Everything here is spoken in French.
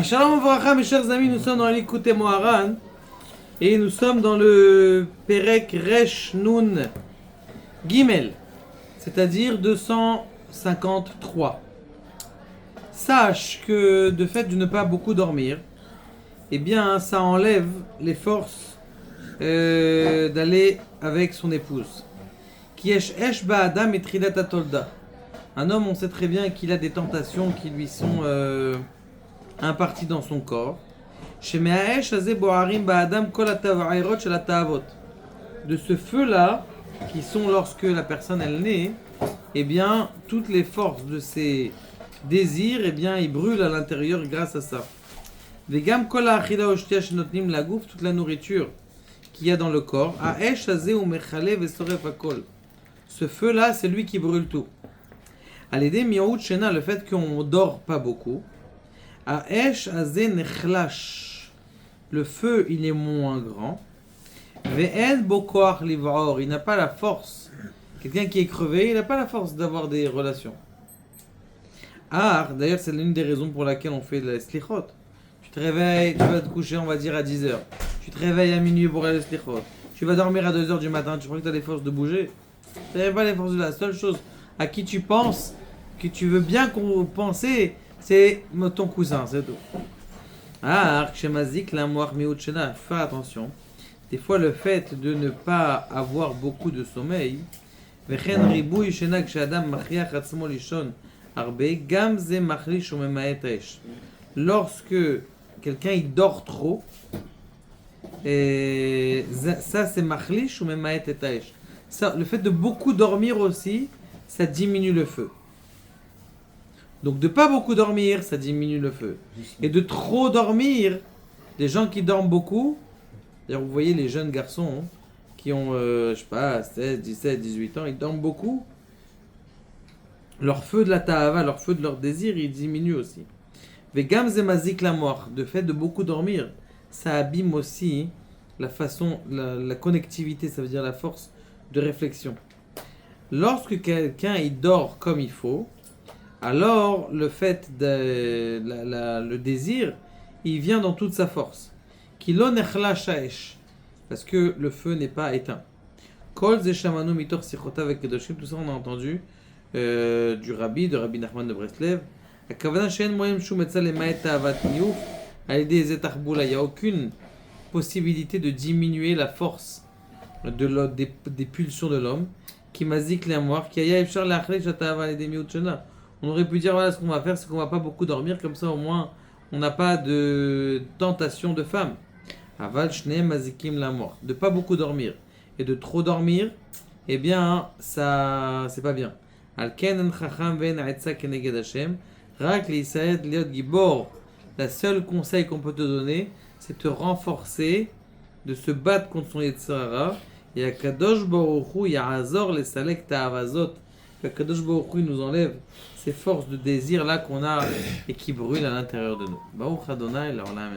Shalom Avracha, mes chers amis, nous sommes dans l'Écoute Moharan et nous sommes dans le Perek Resh Nun Gimel, c'est-à-dire 253. Sache que de fait de ne pas beaucoup dormir, eh bien ça enlève les forces d'aller avec son épouse. Kiesh Esh Ba'adam et Tridat Atolda. Un homme, on sait très bien qu'il a des tentations qui lui sont imparties dans son corps. De ce feu-là, qui sont lorsque la personne elle naît, eh bien, toutes les forces de ses désirs, eh bien, ils brûlent à l'intérieur grâce à ça. Toute la nourriture qu'il y a dans le corps, ce feu-là, c'est lui qui brûle tout. Le fait qu'on dort pas beaucoup, le feu il est moins grand, il n'a pas la force. Quelqu'un qui est crevé, il n'a pas la force d'avoir des relations. D'ailleurs c'est l'une des raisons pour laquelle on fait le slichot. Tu te réveilles, tu vas te coucher on va dire à 10h. Tu te réveilles à minuit pour aller le slichot. Tu vas dormir à 2h du matin, tu crois que tu as les forces de bouger? Tu n'as pas les forces de la seule chose à qui tu penses, que tu veux bien penser, c'est ton cousin, c'est tout. Fais attention. Des fois, le fait de ne pas avoir beaucoup de sommeil, lorsque quelqu'un il dort trop, et ça c'est machlish ou memaet etaesh. Ça, le fait de beaucoup dormir aussi, ça diminue le feu. Donc de pas beaucoup dormir, ça diminue le feu. Et de trop dormir, des gens qui dorment beaucoup, d'ailleurs vous voyez les jeunes garçons qui ont, je sais pas, 16, 17, 18 ans, ils dorment beaucoup, leur feu de la ta'ava, leur feu de leur désir, il diminue aussi. Vegam zemazik la mort, de fait de beaucoup dormir, ça abîme aussi la façon, la connectivité, ça veut dire la force de réflexion. Lorsque quelqu'un il dort comme il faut, alors le fait de le désir, il vient dans toute sa force. Kilo nechla shaesh, parce que le feu n'est pas éteint. Kol ze shamanu mitor sichota vek kedoshim, tout ça on a entendu du Rabbi Nachman de Breslev. Akavana she'en moyem shum etzal lema'et ta'avat niyuf al yedei ze tachbula. Il n'y a aucune possibilité de diminuer la force des pulsions de l'homme. Qui mazik la mort, qui aya efshar la'achlesh ta'ava al yedei miut shana. On aurait pu dire voilà ce qu'on va faire, c'est qu'on va pas beaucoup dormir, comme ça au moins on n'a pas de tentation de femme. Aval shne mazikim la mort. De pas beaucoup dormir et de trop dormir, eh bien ça c'est pas bien. Al ken en chacham ven ha'etza keneged Hashem. Rak li'isayed liot gibor. La seule conseil qu'on peut te donner, c'est de te renforcer, de se battre contre son yetzer hara. Et Akadosh Baruch Hu ya'azor lesalek ta'avazot. Akadosh Baruch Hu nous enlève ces forces de désir là qu'on a et qui brûlent à l'intérieur de nous. Baruch Adonai l'olam.